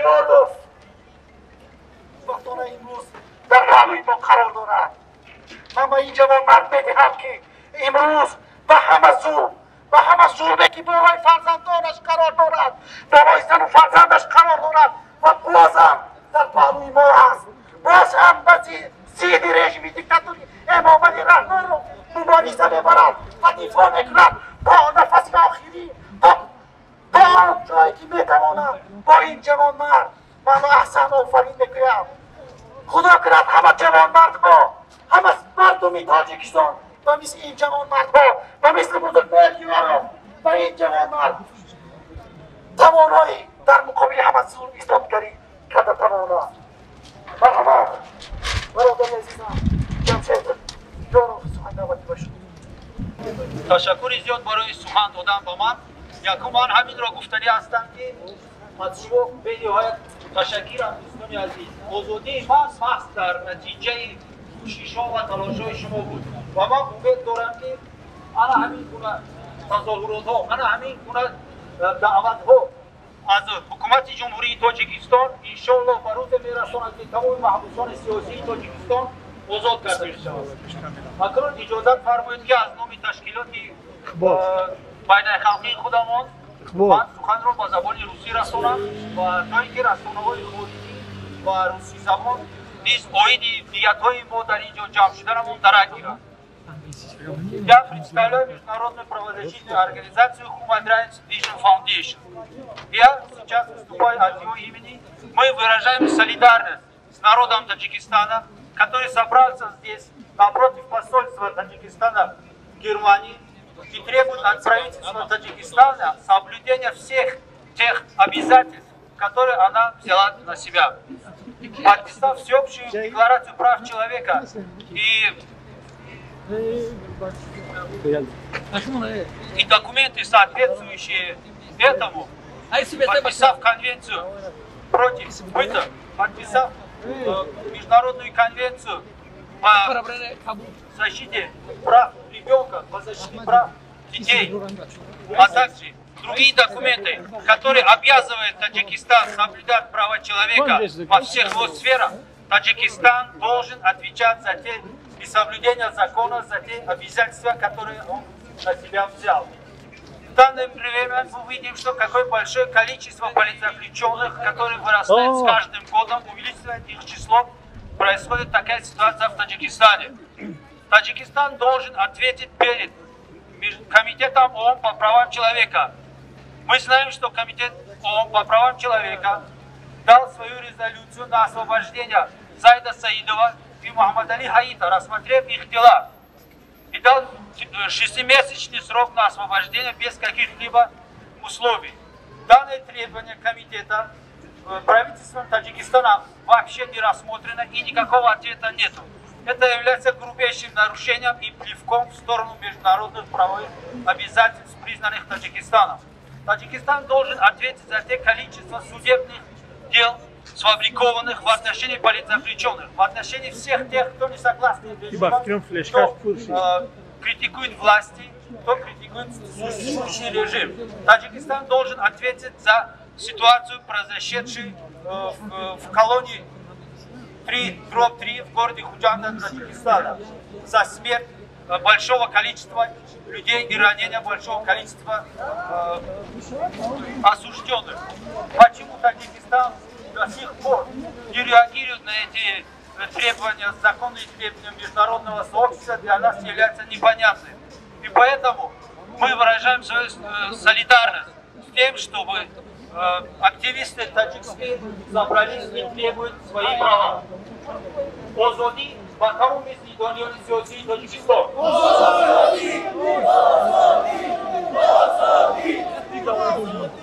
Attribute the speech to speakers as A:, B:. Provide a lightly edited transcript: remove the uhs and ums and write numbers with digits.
A: Исмаилов وقتانه امروز در پهلوی ما قرار دارد. من با این جوانمرد میگویم که امروز به همه زور که بالای فرزندانش قرار دارد، بالای زن و فرزندش قرار دارد و بازم در پهلوی ما هست. باز هم به ضد رژیم دیکتاتوری امامعلی رهبر رو مبارزه میبرد و دفاع میکند با نفس آخری، تا جایی که میتوانم. با این جوانمرد من احسن آفرین میگویم. خدا کند همه جوانمردها، همه مردم تاجیکستان و مثل این جوانمردها و مثل بزرگواران و این جوانمرد توانایی در مقابل همه زور ایستادگری کرده تواند. مرحبا برادر عزیزم، جمشید جانم سخن نوبتی باشد.
B: تشکر زیاد برای سخن دادن با من. یکم من همین را گفتنی هستم که از شما به نهایت تشکرم دوستان عزیز. آزادی محض در نتیجه کوشش‌ها و تلاش‌های شما بود و من امید دارم که انا همین گونه تظاهرات‌ها، انا همین گونه دعوت‌ها از حکومت جمهوری تاجیکستان انشاءالله به روز میرساند که تمام محبوسان سیاسی تاجیکستان آزاد کرده می‌شوند. اکنون اجازت فرمایید که از نام تشکیلات بین‌الخلقی خودمان من سخن را با زبان روسی رسانم و تا اینکه رسانه‌های خارجی و روسی زبان نیز عاید دیت‌های ما در اینجا جمع شدنمون درک гирад. Я представляю международную правозащитную организацию Human Rights Vision Foundation. Я сейчас выступаю от его имени. Мы выражаем солидарность с народом Таджикистана, который собрался здесь напротив посольства Таджикистана в Германии и требует от правительства Таджикистана соблюдения всех тех обязательств, которые она взяла на себя. Подписав всеобщую декларацию прав человека и документы, соответствующие этому, подписав конвенцию против быта, подписав международную конвенцию по защите прав ребенка, по защите прав детей, а также другие документы, которые обязывают Таджикистан соблюдать права человека во всех его сферах, Таджикистан должен отвечать за те несоблюдения закона, за те обязательства, которые он на себя взял. В данное время мы видим, что какое большое количество политзаключенных, которые вырастают с каждым годом, увеличивает их число, происходит такая ситуация в Таджикистане. Таджикистан должен ответить перед Комитетом ООН по правам человека. Мы знаем, что Комитет ООН по правам человека дал свою резолюцию на освобождение Зайда Саидова и Мухаммада Али Хаита, рассмотрев их дела, и дал 6-месячный срок на освобождение без каких-либо условий. Данное требование комитета правительством Таджикистана вообще не рассмотрено и никакого ответа нету. Это является грубейшим нарушением и плевком в сторону международных правовых обязательств, признанных Таджикистаном. Таджикистан должен ответить за те количество судебных дел, сфабрикованных в отношении политзаключенных, в отношении всех тех, кто не согласен с режимом, кто критикует власти, кто критикует существующий режим. Таджикистан должен ответить за ситуацию, произошедшую в колонии 3/3 в городе Худжанда, Таджикистана, за смерть большого количества людей и ранения большого количества осужденных. Почему Таджикистан до сих пор не реагирует на эти требования, законные требования международного сообщества, для нас является непонятным. И поэтому мы выражаем свою солидарность с тем, чтобы активисты таджикские собрались и требуют свои права. Озоди, бакару мисли доньони сиоси Таджикистан. Озоди! Озоди! Озоди!